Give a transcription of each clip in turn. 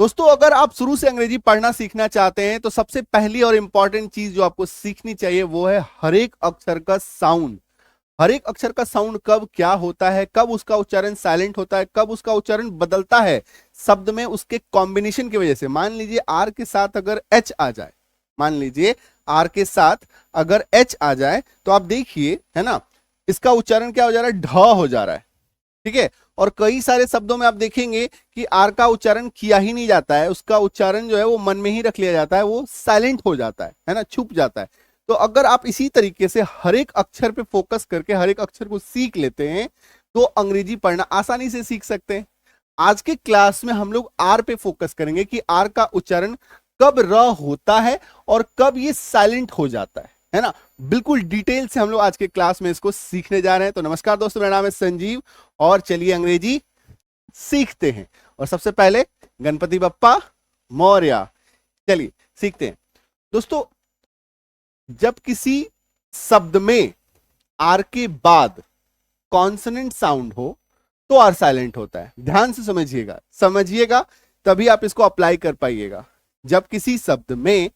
दोस्तों अगर आप शुरू से अंग्रेजी पढ़ना सीखना चाहते हैं तो सबसे पहली और इंपॉर्टेंट चीज जो आपको सीखनी चाहिए वो है हर एक अक्षर का साउंड। हर एक अक्षर का साउंड कब क्या होता है, कब उसका उच्चारण साइलेंट होता है, कब उसका उच्चारण बदलता है शब्द में उसके कॉम्बिनेशन की वजह से। मान लीजिए आर के साथ अगर एच आ जाए, मान लीजिए आर के साथ अगर एच आ जाए तो आप देखिए है ना, इसका उच्चारण क्या हो जा रहा है, ढ हो जा रहा है। ठीक है, और कई सारे शब्दों में आप देखेंगे कि आर का उच्चारण किया ही नहीं जाता है, उसका उच्चारण जो है वो मन में ही रख लिया जाता है, वो साइलेंट हो जाता है ना, छुप जाता है। तो अगर आप इसी तरीके से हर एक अक्षर पे फोकस करके हर एक अक्षर को सीख लेते हैं तो अंग्रेजी पढ़ना आसानी से सीख सकते हैं। आज के क्लास में हम लोग आर पे फोकस करेंगे कि आर का उच्चारण कब र होता है और कब ये साइलेंट हो जाता है ना। बिल्कुल डिटेल से हम लोग आज के क्लास में इसको सीखने जा रहे हैं। तो नमस्कार दोस्तों, मेरा नाम है संजीव और चलिए अंग्रेजी सीखते हैं। और सबसे पहले गणपति बप्पा मौर्य, चलिए सीखते हैं। दोस्तों जब किसी शब्द में आर के बाद कॉन्सोनेंट साउंड हो तो आर साइलेंट होता है। ध्यान से समझिएगा तभी आप इसको अप्लाई कर पाइएगा। जब किसी शब्द में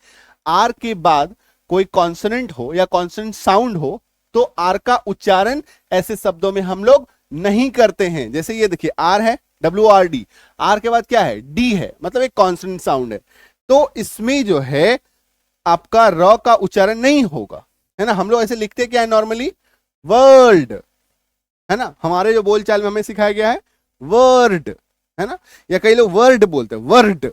आर के बाद कोई कॉन्सोनेंट हो या कॉन्सोनेंट साउंड हो तो आर का उच्चारण ऐसे शब्दों में हम लोग नहीं करते हैं। जैसे ये देखिए आर है, WRD, आर के बाद क्या है, डी है, मतलब एक कॉन्सोनेंट साउंड है। तो इसमें जो है आपका र का उच्चारण नहीं होगा, है ना। हम लोग ऐसे लिखते क्या है नॉर्मली, वर्ल्ड, है ना। हमारे जो बोलचाल में हमें सिखाया गया है वर्ड, है ना, या कई लोग वर्ड बोलते हैं, वर्ड,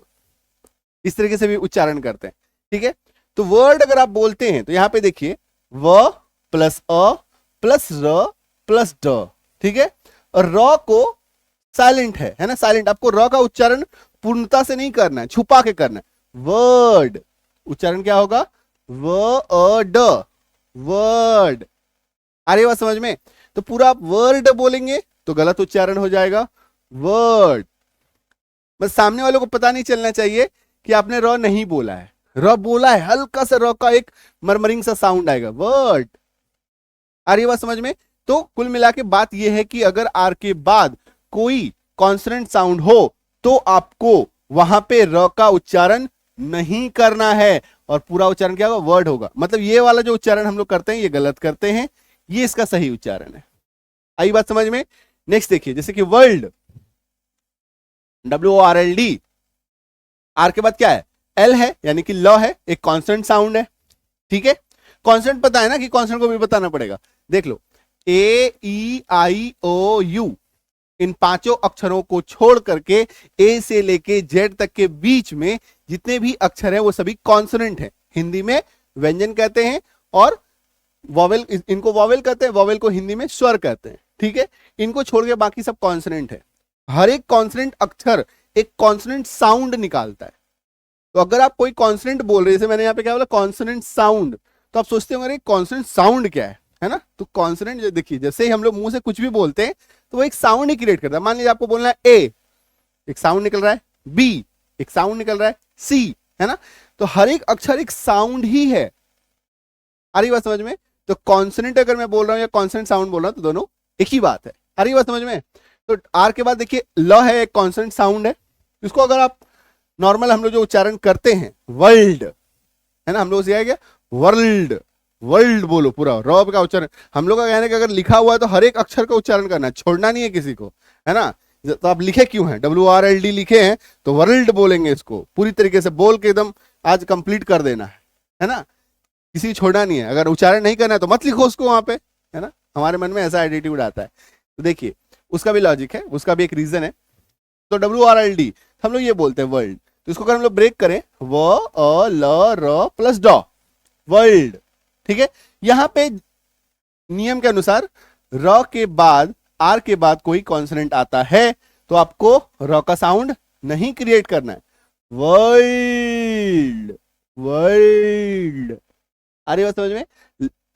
इस तरीके से भी उच्चारण करते हैं। ठीक है, तो वर्ड अगर आप बोलते हैं तो यहां पे देखिए व प्लस अ प्लस र प्लस ड, ठीक है। और र को साइलेंट है ना, साइलेंट। आपको र का उच्चारण पूर्णता से नहीं करना है, छुपा के करना है। वर्ड उच्चारण क्या होगा, व अ ड, वर्ड। आ रही बात समझ में? तो पूरा आप वर्ड बोलेंगे तो गलत उच्चारण हो जाएगा, वर्ड। बस सामने वालों को पता नहीं चलना चाहिए कि आपने र नहीं बोला है, र बोला है, हल्का सा र का एक मरमरिंग सा साउंड आएगा, वर्ड। आ रही बात समझ में? तो कुल मिला के बात यह है कि अगर आर के बाद कोई कॉन्सोनेंट साउंड हो तो आपको वहां पे र का उच्चारण नहीं करना है और पूरा उच्चारण क्या होगा, वर्ड होगा। मतलब ये वाला जो उच्चारण हम लोग करते हैं ये गलत करते हैं, ये इसका सही उच्चारण है। आई बात समझ में? नेक्स्ट देखिए, जैसे कि वर्ल्ड, WORLD, आर के बाद क्या है, एल है, यानी कि ल है, एक कॉन्सोनेंट साउंड है। ठीक है, कॉन्सोनेंट पता है ना कि कॉन्सोनेंट को भी बताना पड़ेगा। देख लो AEIOU, इन पांचों अक्षरों को छोड़ करके ए से लेके जेड तक के बीच में जितने भी अक्षर हैं वो सभी कॉन्सोनेंट हैं। हिंदी में व्यंजन कहते हैं और वॉवेल, इनको वॉवेल कहते हैं, वॉवेल को हिंदी में स्वर कहते हैं। ठीक है, इनको छोड़ के बाकी सब कॉन्सोनेंट है। हर एक कॉन्सोनेंट अक्षर एक कॉन्सोनेंट साउंड निकालता है। तो अगर आप कोई कॉन्सोनेंट बोल रहे हैं, जैसे मैंने यहाँ पे क्या बोला, कॉन्सोनेंट साउंड, तो आप सोचते होंगे कॉन्सोनेंट साउंड क्या है ना। तो कॉन्सोनेंट देखिए, जैसे ही हम लोग मुंह से कुछ भी बोलते हैं तो वो एक साउंड ही क्रिएट करता है। मान लीजिए आपको बोलना है ए, एक साउंड निकल रहा है, बी, एक साउंड निकल रहा है, सी, है ना। तो हर एक अक्षर एक साउंड ही है। आ रही बात समझ में? तो कॉन्सोनेंट अगर मैं बोल रहा हूं या कॉन्सोनेंट साउंड बोल रहा हूं तो दोनों एक ही बात है। आ रही बात समझ में? तो आर के बाद देखिए ल है, एक कॉन्सोनेंट साउंड है। इसको अगर आप नॉर्मल हम लोग जो उच्चारण करते हैं वर्ल्ड, है ना, हम लोग सिखाया गया वर्ल्ड, वर्ल्ड बोलो पूरा र का उच्चारण। हम लोग का कहना है कि अगर लिखा हुआ है तो हर एक अक्षर का उच्चारण करना है, छोड़ना नहीं है किसी को, है ना। तो आप लिखे क्यों हैं, WRLD लिखे हैं तो वर्ल्ड बोलेंगे, इसको पूरी तरीके से बोल के एकदम आज कंप्लीट कर देना है ना, किसी को छोड़ना नहीं है। अगर उच्चारण नहीं करना है तो मत लिखो उसको वहां पे, है ना। हमारे मन में ऐसा एटीट्यूड आता है। तो देखिए उसका भी लॉजिक है, उसका भी एक रीजन है। तो WRLD हम लोग ये बोलते हैं वर्ल्ड। तो इसको अगर हम लोग ब्रेक करें, व अ ल र प्लस ड, वर्ल्ड। ठीक है, यहां पे नियम के अनुसार र के बाद आर के बाद कोई कॉन्सोनेंट आता है तो आपको र का साउंड नहीं क्रिएट करना है, वर्ल्ड, वर्ल्ड। आ रही बात समझ में?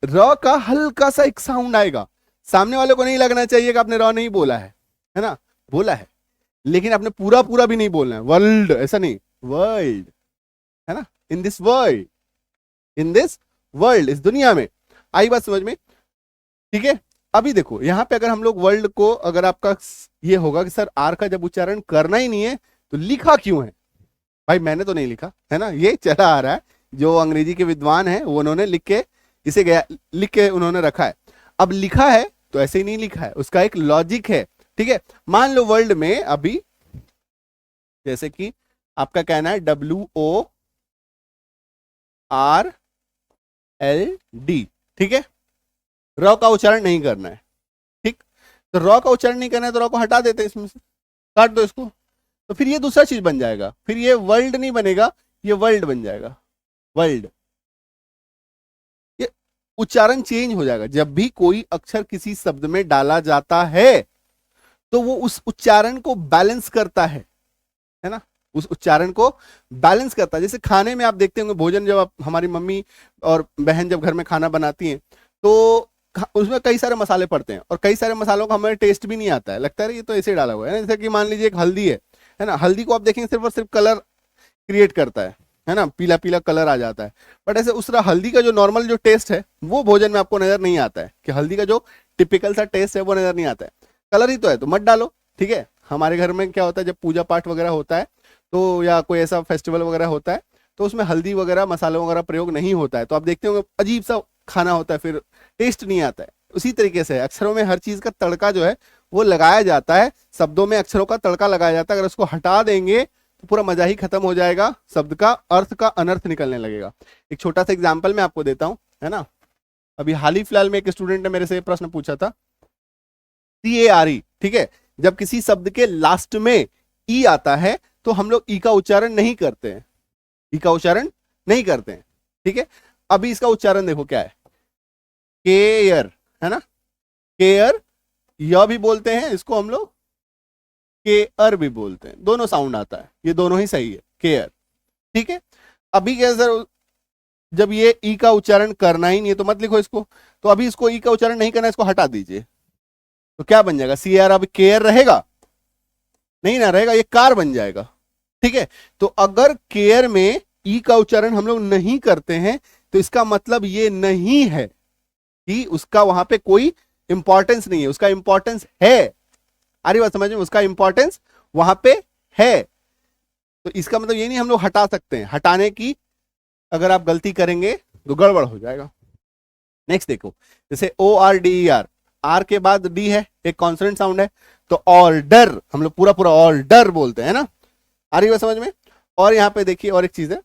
र का हल्का सा एक साउंड आएगा, सामने वाले को नहीं लगना चाहिए कि आपने र नहीं बोला है ना, बोला है, लेकिन आपने पूरा पूरा भी नहीं बोलना है, वर्ल्ड ऐसा नहीं, वर्ल्ड, है ना। In this world, in this world, इस दुनिया में। आई बात समझ में? ठीक है, अभी देखो यहां पे अगर हम लोग वर्ल्ड को, अगर आपका ये होगा कि सर आर का जब उच्चारण करना ही नहीं है तो लिखा क्यों है, भाई मैंने तो नहीं लिखा है ना, ये चला आ रहा है, जो अंग्रेजी के विद्वान हैं वो उन्होंने लिख के इसे गया लिख के उन्होंने रखा है। अब लिखा है तो ऐसे ही नहीं लिखा है, उसका एक लॉजिक है, ठीक है। मान लो वर्ल्ड में अभी जैसे कि आपका कहना है WORLD, ठीक है, र का उच्चारण नहीं करना है, ठीक। तो र का उच्चारण नहीं करना है तो र को हटा देते हैं इसमें से, काट दो इसको, तो फिर ये दूसरा चीज बन जाएगा, फिर ये वर्ल्ड नहीं बनेगा, ये वर्ल्ड बन जाएगा, वर्ल्ड। ये उच्चारण चेंज हो जाएगा। जब भी कोई अक्षर किसी शब्द में डाला जाता है तो वो उस उच्चारण को बैलेंस करता है ना, उस उच्चारण को बैलेंस करता है। जैसे खाने में आप देखते होंगे, भोजन जब आप, हमारी मम्मी और बहन जब घर में खाना बनाती हैं तो उसमें कई सारे मसाले पड़ते हैं, और कई सारे मसालों का हमें टेस्ट भी नहीं आता है, लगता है ये तो ऐसे डाला हुआ है ना। जैसे कि मान लीजिए एक हल्दी है ना, हल्दी को आप देखेंगे सिर्फ और सिर्फ कलर क्रिएट करता है ना, पीला पीला कलर आ जाता है, बट ऐसे उस हल्दी का जो नॉर्मल जो टेस्ट है वो भोजन में आपको नजर नहीं आता है, कि हल्दी का जो टिपिकल सा टेस्ट है वो नजर नहीं आता है। कलर ही तो है, तो मत डालो, ठीक है। हमारे घर में क्या होता है, जब पूजा पाठ वगैरह होता है तो, या कोई ऐसा फेस्टिवल वगैरह होता है तो उसमें हल्दी वगैरह मसालों वगैरह प्रयोग नहीं होता है, तो आप देखते होंगे अजीब सा खाना होता है, फिर टेस्ट नहीं आता है। उसी तरीके से अक्षरों में हर चीज का तड़का जो है वो लगाया जाता है, शब्दों में अक्षरों का तड़का लगाया जाता है। अगर उसको हटा देंगे तो पूरा मजा ही खत्म हो जाएगा, शब्द का अर्थ का अनर्थ निकलने लगेगा। एक छोटा सा एग्जाम्पल मैं आपको देता हूं, है ना। अभी हाल ही फिलहाल में एक स्टूडेंट ने मेरे से प्रश्न पूछा था, CARE, ठीक है, जब किसी शब्द के लास्ट में ई आता है तो हम लोग ई का उच्चारण नहीं करते हैं, ई का उच्चारण नहीं करते हैं, ठीक है। अभी इसका उच्चारण देखो क्या है, केयर, है ना, केयर, यह भी बोलते हैं इसको हम लोग, केयर भी बोलते हैं, दोनों साउंड आता है, ये दोनों ही सही है, केयर, ठीक है। अभी क्या सर, जब ये ई का उच्चारण करना ही नहीं है तो मत लिखो इसको, तो अभी इसको ई का उच्चारण नहीं करना, इसको हटा दीजिए, तो क्या बन जाएगा, CAR, अब केयर रहेगा नहीं ना, रहेगा, ये कार बन जाएगा, ठीक है। तो अगर केयर में ई का उच्चारण हम लोग नहीं करते हैं तो इसका मतलब ये नहीं है कि उसका वहां पे कोई इंपॉर्टेंस नहीं है, उसका इंपॉर्टेंस है। आ रही बात समझ में, उसका इंपॉर्टेंस वहां पे है, तो इसका मतलब ये नहीं हम लोग हटा सकते हैं, हटाने की अगर आप गलती करेंगे तो गड़बड़ हो जाएगा। नेक्स्ट देखो, जैसे ORDER, आर के बाद डी है, एक कॉन्सोनेंट साउंड है, तो ऑर्डर, हम लोग पूरा पूरा ऑर्डर बोलते हैं ना, आ रही है समझ में। और यहाँ पे देखिए और एक चीज है,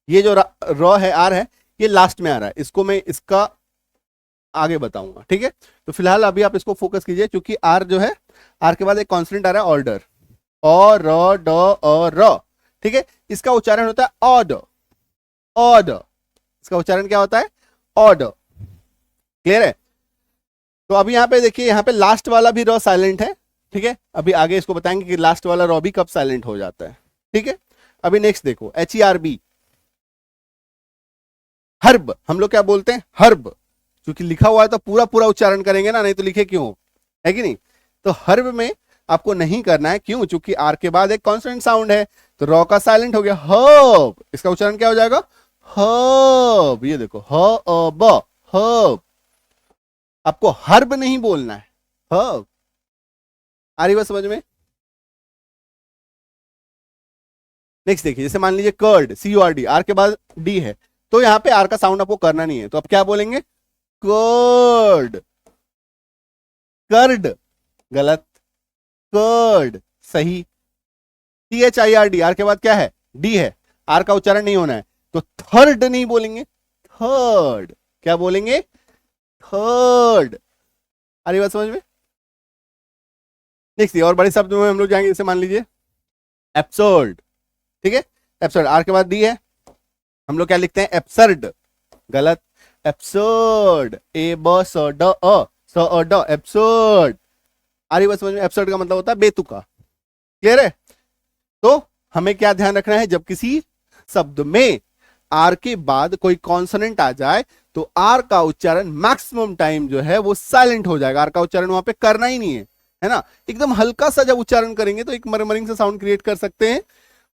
ये जो रॉ है, आर है, ये लास्ट में आ रहा है, इसको मैं इसका आगे बताऊंगा, ठीक है। तो फिलहाल अभी आप इसको फोकस कीजिए, क्योंकि आर जो है, आर के बाद एक कॉन्सोनेंट आ रहा है ऑर्डर, और र ड र, ठीक है। इसका उच्चारण होता है ऑर्डर, ऑर्डर, इसका उच्चारण क्या होता है, ऑर्डर, क्लियर है। तो अभी यहाँ पे देखिए, यहाँ पे लास्ट वाला भी रॉ साइलेंट है, ठीक है। अभी आगे इसको बताएंगे कि लास्ट वाला रॉ भी कब साइलेंट हो जाता है, ठीक है। अभी नेक्स्ट देखो, HERB, हर्ब, हम लोग क्या बोलते हैं, हर्ब, क्योंकि लिखा हुआ है तो पूरा पूरा उच्चारण करेंगे ना, नहीं तो लिखे क्यों, है कि नहीं। तो हर्ब में आपको नहीं करना है, क्यों, क्योंकि आर के बाद एक कॉन्सोनेंट साउंड है, तो रॉ का साइलेंट हो गया, हर्ब, इसका उच्चारण क्या हो जाएगा, हर्ब, ये देखो, हर्ब, हर्ब, आपको हर्ब नहीं बोलना है, हर्ब, आ रही बात समझ में। नेक्स्ट देखिए, जैसे मान लीजिए कर्ड, CORD, आर के बाद डी है, तो यहां पे आर का साउंड आपको करना नहीं है, तो आप क्या बोलेंगे, कर्ड, कर्ड, गलत, कर्ड सही। THIRD, आर के बाद क्या है, डी है, आर का उच्चारण नहीं होना है, तो थर्ड नहीं बोलेंगे, थर्ड, क्या बोलेंगे, थर्ड, आ रही बात समझ में। नेक्स्ट और बड़े शब्द में हम लोग जाएंगे, जैसे मान लीजिए एब्सर्ड, ठीक है, एब्सर्ड, आर के बाद डी है, हम लोग क्या लिखते हैं, एब्सर्ड, गलत, एब्सर्ड, ए ब स ड अ, स अ ड, एब्सर्ड, आ रही बात समझ में। एब्सर्ड का मतलब होता है बेतुका, क्लियर है। तो हमें क्या ध्यान रखना है, जब किसी शब्द में आर के बाद कोई कॉन्सोनेंट आ जाए तो आर का उच्चारण मैक्सिमम टाइम जो है वो साइलेंट हो जाएगा, आर का उच्चारण वहां पे करना ही नहीं है ना। एकदम हल्का सा जब उच्चारण करेंगे तो एक मरमरिंग से साउंड क्रिएट कर सकते हैं,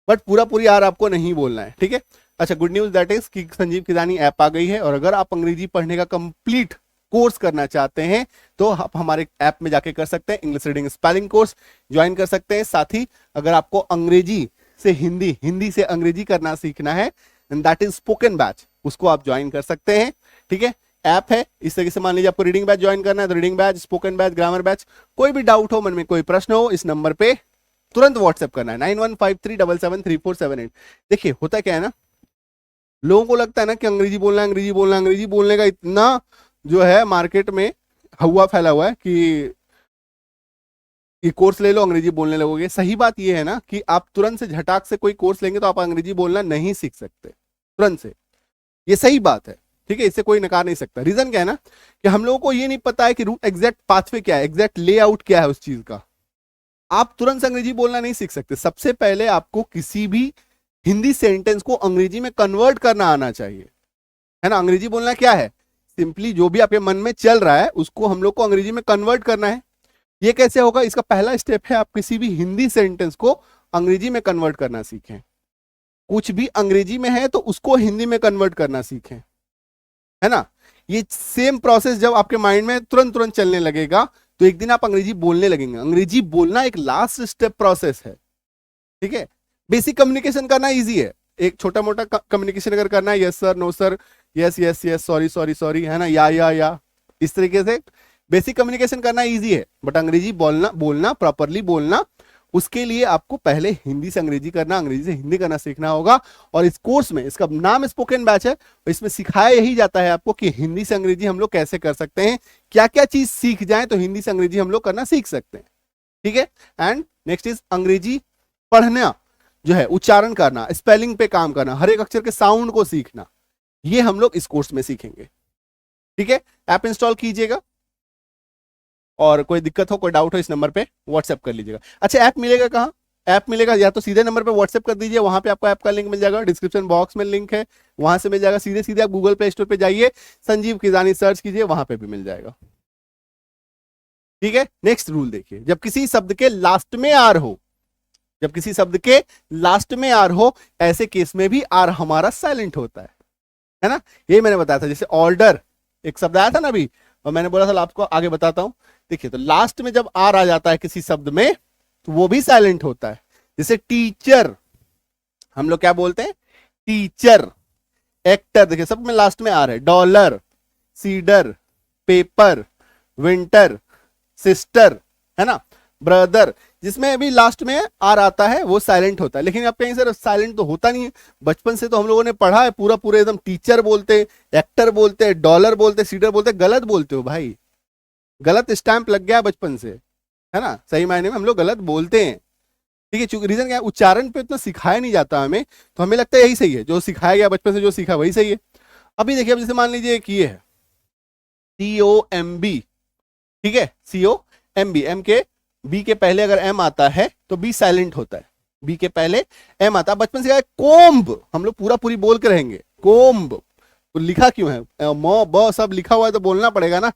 बट पूरा पूरी आर आपको नहीं बोलना है, ठीक है। अच्छा, गुड न्यूज दैट इज कि संजीव किदानी ऐप आ गई है, और अगर आप अंग्रेजी पढ़ने का कंप्लीट कोर्स करना चाहते हैं तो आप हमारे ऐप में जाके कर सकते हैं, English reading spelling course join कर सकते हैं। साथ ही अगर आपको अंग्रेजी से हिंदी, हिंदी से अंग्रेजी करना सीखना है, and that is spoken batch, उसको आप ज्वाइन कर सकते हैं। ठीक है, ऐप है। इस तरीके से मान लीजिए आपको रीडिंग बैच ज्वाइन करना है तो reading batch, spoken batch, grammar batch. कोई भी डाउट हो मन में, कोई प्रश्न हो, इस नंबर पे तुरंत व्हाट्सएप करना है 9153773478। देखिए होता क्या है ना, लोगों को लगता है ना कि अंग्रेजी बोलना, अंग्रेजी बोलना, अंग्रेजी बोलने का इतना जो है मार्केट में हवा फैला हुआ है कि ये कोर्स ले लो अंग्रेजी बोलने लगोगे। सही बात ये है ना कि आप तुरंत से झटाक से कोई कोर्स लेंगे तो आप अंग्रेजी बोलना नहीं सीख सकते तुरंत से, ये सही बात है। ठीक है, इससे कोई नकार नहीं सकता। रीजन क्या है ना कि हम लोगों को ये नहीं पता है कि रूट एग्जैक्ट पाथवे क्या है, एग्जैक्ट लेआउट क्या है उस चीज का। आप तुरंत से अंग्रेजी बोलना नहीं सीख सकते। सबसे पहले आपको किसी भी हिंदी सेंटेंस को अंग्रेजी में कन्वर्ट करना आना चाहिए, है ना। अंग्रेजी बोलना क्या है, सिंपली जो भी आपके मन में चल रहा है उसको हम लोग को अंग्रेजी में कन्वर्ट करना है। ये कैसे होगा, इसका पहला स्टेप है आप किसी भी हिंदी सेंटेंस को अंग्रेजी में कन्वर्ट करना सीखें। कुछ भी अंग्रेजी में है तो उसको हिंदी में कन्वर्ट करना सीखें, है ना। ये सेम प्रोसेस जब आपके माइंड में तुरंत तुरंत चलने लगेगा तो एक दिन आप अंग्रेजी बोलने लगेंगे। अंग्रेजी बोलना एक लास्ट स्टेप प्रोसेस है। ठीक है, बेसिक कम्युनिकेशन करना इजी है। एक छोटा मोटा कम्युनिकेशन अगर करना है, yes sir, no sir, yes yes yes, sorry sorry sorry, है ना, या इस तरीके से बेसिक कम्युनिकेशन करना इजी है। बट अंग्रेजी बोलना प्रॉपरली बोलना, उसके लिए आपको पहले हिंदी से अंग्रेजी करना, अंग्रेजी से हिंदी करना सीखना होगा। और इस कोर्स में, इसका नाम स्पोकन बैच है, इसमें सिखाया यही जाता है आपको कि हिंदी से अंग्रेजी हम लोग कैसे कर सकते हैं, क्या क्या चीज सीख जाए तो हिंदी से अंग्रेजी हम लोग करना सीख सकते हैं। ठीक है, एंड नेक्स्ट इज अंग्रेजी पढ़ना जो है, उच्चारण करना, स्पेलिंग पे काम करना, हर एक अक्षर के साउंड को सीखना, ये हम लोग इस कोर्स में सीखेंगे। ठीक है, ऐप इंस्टॉल कीजिएगा और कोई दिक्कत हो, कोई डाउट हो, इस नंबर पे व्हाट्सएप कर लीजिएगा। अच्छा, ऐप मिलेगा कहाँ? ऐप मिलेगा या तो सीधे नंबर पे व्हाट्सएप कर दीजिए, वहां पे आपको ऐप का लिंक मिल जाएगा, डिस्क्रिप्शन बॉक्स में लिंक है, वहां से मिल जाएगा। सीधे सीधे आप गूगल प्ले स्टोर पे जाइए, संजीव किजानी सर्च कीजिए, वहां पे भी मिल जाएगा। ठीक है, नेक्स्ट रूल देखिए, जब किसी शब्द के लास्ट में आर हो, जब किसी शब्द के लास्ट में आर हो, ऐसे केस में भी आर हमारा साइलेंट होता है ना। यही मैंने बताया था, जैसे ऑर्डर एक शब्द आया था ना अभी, और मैंने बोला था आपको आगे बताता हूं। देखिए, तो लास्ट में जब आर आ जाता है किसी शब्द में तो वो भी साइलेंट होता है। जैसे टीचर, हम लोग क्या बोलते हैं, टीचर। एक्टर, देखिए सब में लास्ट में आर है। Dollar, cedar, paper, winter, sister, है ना, ब्रदर, जिसमें अभी लास्ट में आर आता है वो साइलेंट होता है। लेकिन आप कहीं सर साइलेंट तो होता नहीं है, बचपन से तो हम लोगों ने पढ़ा है पूरा पूरा एकदम टीचर बोलते, एक्टर बोलते, डॉलर बोलते, सीडर बोलते। गलत बोलते हो भाई, गलत स्टैंप लग गया बचपन से, है ना। सही मायने में हम लोग गलत बोलते हैं। ठीक है, चूंकि रीजन क्या है, उच्चारण पे इतना सिखाया नहीं जाता हमें, तो हमें लगता है यही सही है, जो सिखाया गया बचपन से, जो सीखा वही सही है। अभी देखिए, अब जैसे मान लीजिए कि ये है COMB, ठीक है, COMB, एम के बी के पहले अगर एम आता है तो बी साइलेंट होता है। बी के पहले एम आता है। बचपन से क्या है, कोम्ब, हम लोग पूरा पूरी बोल के रहेंगे, कोम्ब। तो लिखा क्यों है, म ब सब लिखा हुआ है तो बोलना पड़ेगा ना,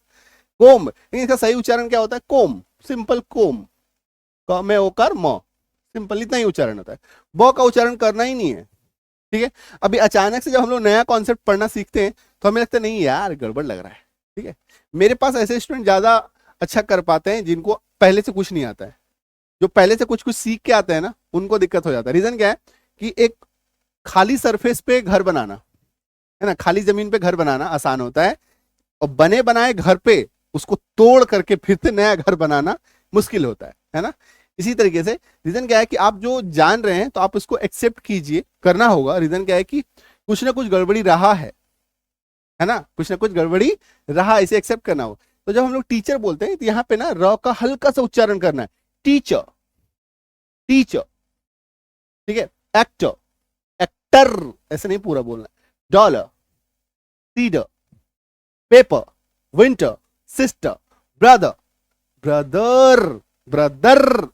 कोम्ब। लेकिन इसका सही उच्चारण क्या होता है, कोम, सिंपल कोम, क में ओकर म, सिंपल इतना ही उच्चारण होता है। ब का उच्चारण करना ही नहीं है। ठीक है, अभी अचानक से जब हम लोग नया कॉन्सेप्ट पढ़ना सीखते हैं तो हमें लगता है नहीं यार गड़बड़ लग रहा है। ठीक है, मेरे पास ऐसे स्टूडेंट ज्यादा अच्छा कर पाते हैं जिनको पहले से कुछ नहीं आता है। जो पहले से कुछ कुछ सीख के आते हैं ना, उनको दिक्कत हो जाता है। रीजन क्या है कि एक खाली सरफेस पे घर बनाना, है ना, खाली जमीन पे घर बनाना आसान होता है, और बने बनाए घर पे उसको तोड़ करके फिर से नया घर बनाना मुश्किल होता है ना। इसी तरीके से रीजन क्या है कि आप जो जान रहे हैं तो आप उसको एक्सेप्ट कीजिए, करना होगा। रीजन क्या है कि कुछ ना कुछ गड़बड़ी रहा है ना, कुछ ना कुछ गड़बड़ी रहा, इसे एक्सेप्ट करना होगा। तो जब हम लोग टीचर बोलते हैं तो यहाँ पे ना र का हल्का सा उच्चारण करना है, टीचर, टीचर। ठीक है, एक्टर, एक्टर, ऐसे नहीं पूरा बोलना है। Dollar, cedar, paper, winter, sister, brother, brother, brother,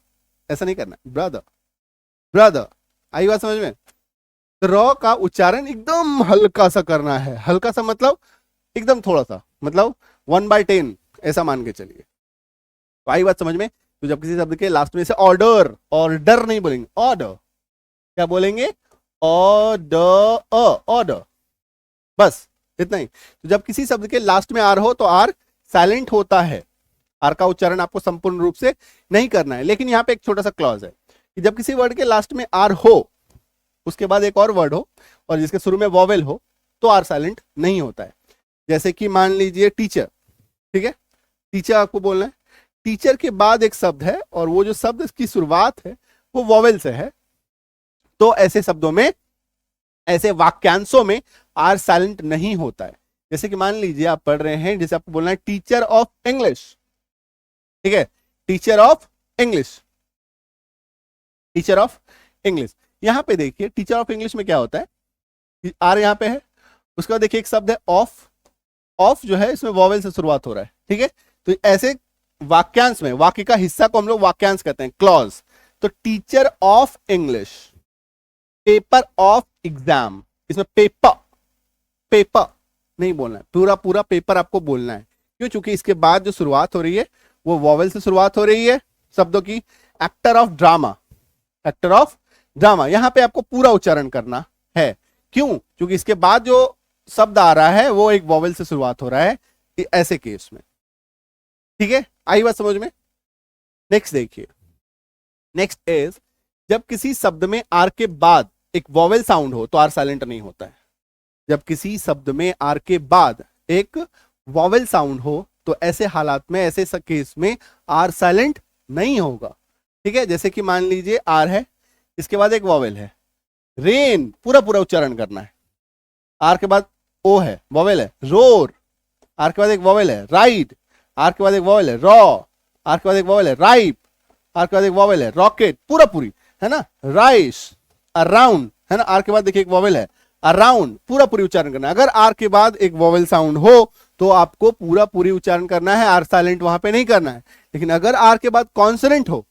ऐसा नहीं करना, ब्रदर, ब्रदर। आई बात समझ में? तो र का उच्चारण एकदम हल्का सा करना है। हल्का सा मतलब एकदम थोड़ा सा, मतलब 1/10 ऐसा मान के चलिए। तो आई बात समझ में? तो जब किसी शब्द के लास्ट में से ऑर्डर, ऑर्डर नहीं बोलेंगे, ऑर्डर, क्या बोलेंगे, ऑर्डर, ऑर्डर, बस इतना ही। तो जब किसी शब्द के लास्ट में आर हो तो आर साइलेंट होता है। आर का उच्चारण आपको संपूर्ण रूप से नहीं करना है। लेकिन यहाँ पे एक छोटा सा क्लॉज है कि जब किसी वर्ड के लास्ट में आर हो उसके बाद एक और वर्ड हो और जिसके शुरू में वॉवेल हो तो आर साइलेंट नहीं होता है। जैसे कि मान लीजिए टीचर, ठीक है, टीचर आपको बोलना है, टीचर के बाद एक शब्द है और वो जो शब्द इसकी शुरुआत है वो वॉवेल से है, तो ऐसे शब्दों में, ऐसे वाक्यांशों में आर साइलेंट नहीं होता है। जैसे कि मान लीजिए आप पढ़ रहे हैं, जैसे आपको बोलना है टीचर ऑफ इंग्लिश, ठीक है, teacher of English, teacher of English. यहां पे देखिए टीचर ऑफ इंग्लिश में क्या होता है, आर यहां पे है, उसके बाद देखिए एक शब्द है ऑफ, ऑफ जो है इसमें वॉवेल से शुरुआत हो रहा है, ठीक है। तो ऐसे वाक्यांश में, वाक्य का हिस्सा को हम लोग वाक्यांश कहते हैं, क्लॉज। तो teacher of English, paper of exam, इसमें पेपर, पेपर नहीं बोलना है, पूरा पूरा पेपर आपको बोलना है। क्यों? चूंकि इसके बाद जो शुरुआत हो रही है वो वॉवेल से शुरुआत हो रही है शब्दों की। Actor of drama, actor of drama, यहां पे आपको पूरा उच्चारण करना है। क्यों? क्योंकि इसके बाद जो शब्द आ रहा है वो एक वॉवेल से शुरुआत हो रहा है, ऐसे केस में, ठीक है। आई बात समझ में? नेक्स्ट देखिए, नेक्स्ट इज जब किसी शब्द में आर के बाद एक वॉवेल साउंड हो तो आर साइलेंट नहीं होता है। जब किसी शब्द में आर के बाद एक वॉवेल साउंड हो तो ऐसे हालात में, ऐसे केस में आर साइलेंट नहीं होगा, ठीक है। जैसे कि मान लीजिए आर है, इसके बाद एक वॉवेल है, रेन, पूरा पूरा उच्चारण करना है। आर के बाद ओ है, वॉवेल है, रोर, आर के बाद एक वॉवेल है, राइड, आर के बाद एक वॉवेल है, रॉ, आर के बाद एक वॉवेल है, राइप, आर के बाद एक वॉवेल है, रॉकेट, पूरा पूरी है ना, राइस, अराउंड है ना, आर के बाद देखिए एक वॉवेल है, अराउंड, पूरा पूरी उच्चारण करना है। अगर आर के बाद एक वॉवेल साउंड हो तो आपको पूरा पूरी उच्चारण करना है, आर साइलेंट वहां पे नहीं करना है। लेकिन अगर आर के बाद कॉन्सोनेंट हो,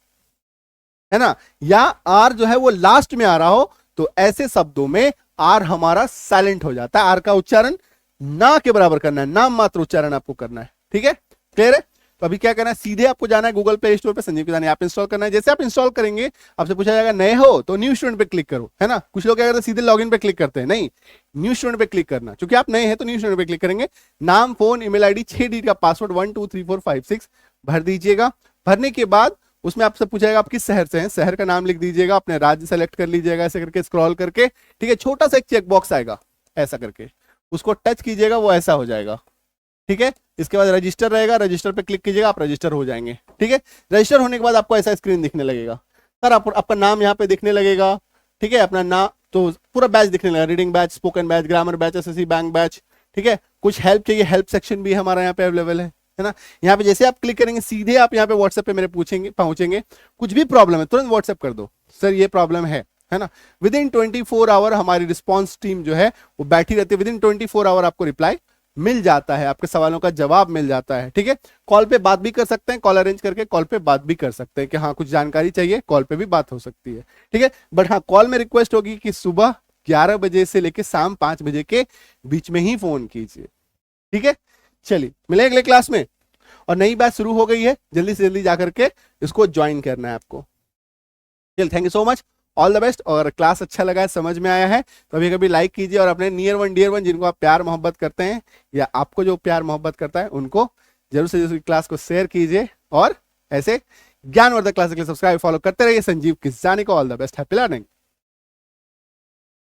है ना, या आर जो है वो लास्ट में आ रहा हो, तो ऐसे शब्दों में आर हमारा साइलेंट हो जाता है। आर का उच्चारण ना के बराबर करना है, नाम मात्र उच्चारण आपको करना है, ठीक है, क्लियर है। तो अभी क्या करना है, सीधे आपको जाना है गूगल प्ले स्टोर पे, संजीव कितानी ऐप इंस्टॉल करना है। जैसे आप इंस्टॉल करेंगे आपसे पूछा जाएगा नए हो तो न्यू स्टूडेंट पे क्लिक करो, है ना। कुछ लोग क्या करते हैं सीधे लॉगिन पे क्लिक करते हैं, नहीं, न्यू स्टूडेंट पे क्लिक करना। क्योंकि आप नए हैं तो न्यू स्टूडेंट पे क्लिक करेंगे, नाम, फोन, ईमेल आईडी, 6 डिजिट का पासवर्ड 123456 भर दीजिएगा। भरने के बाद उसमें आपसे पूछेगा आप किस शहर से हैं, शहर का नाम लिख दीजिएगा, अपने राज्य सेलेक्ट कर लीजिएगा, ऐसे करके स्क्रॉल करके, ठीक है। छोटा सा एक चेक बॉक्स आएगा ऐसा करके, उसको टच कीजिएगा, वो ऐसा हो जाएगा, ठीक है। इसके बाद रजिस्टर रहेगा, रजिस्टर पे क्लिक कीजिएगा, आप रजिस्टर हो जाएंगे, ठीक है। रजिस्टर होने के बाद आपको ऐसा स्क्रीन दिखने लगेगा, सर आपका नाम यहाँ पे दिखने लगेगा, ठीक है, अपना नाम, तो पूरा बैच दिखने लगेगा, reading batch, spoken batch, grammar batch, SSC bank batch, ठीक है। कुछ हेल्प चाहिए, हेल्प सेक्शन भी हमारा यहाँ पे अवेलेबल है ना। यहाँ पे जैसे आप क्लिक करेंगे सीधे आप यहाँ पे व्हाट्सएप पे मेरे पहुंचेंगे, कुछ भी प्रॉब्लम है तुरंत व्हाट्सएप कर दो, सर ये प्रॉब्लम है ना। विद इन 24 आवर हमारी रिस्पॉन्स टीम जो है वो बैठी रहती है, विद इन 24 आवर आपको रिप्लाई मिल जाता है, आपके सवालों का जवाब मिल जाता है, ठीक है। कॉल पे बात भी कर सकते हैं, कॉल अरेंज करके कॉल पे बात भी कर सकते हैं कि हाँ कुछ जानकारी चाहिए, कॉल पे भी बात हो सकती है, ठीक है। बट हाँ कॉल में रिक्वेस्ट होगी कि सुबह 11 बजे से लेकर शाम 5 बजे के बीच में ही फोन कीजिए, ठीक है। चलिए मिलेंगे अगले क्लास में, और नई बैच शुरू हो गई है, जल्दी से जल्दी जाकर के इसको ज्वाइन करना है आपको। चलिए thank you so much, all the best. और क्लास अच्छा लगा है, समझ में आया है तो कभी कभी लाइक कीजिए, और अपने नियर वन डियर वन जिनको आप प्यार मोहब्बत करते हैं या आपको जो प्यार मोहब्बत करता है उनको जरूर से जरूर क्लास को शेयर कीजिए, और ऐसे ज्ञानवर्धक क्लास के लिए सब्सक्राइब फॉलो करते रहिए संजीव किसानी को। All the best, happy learning.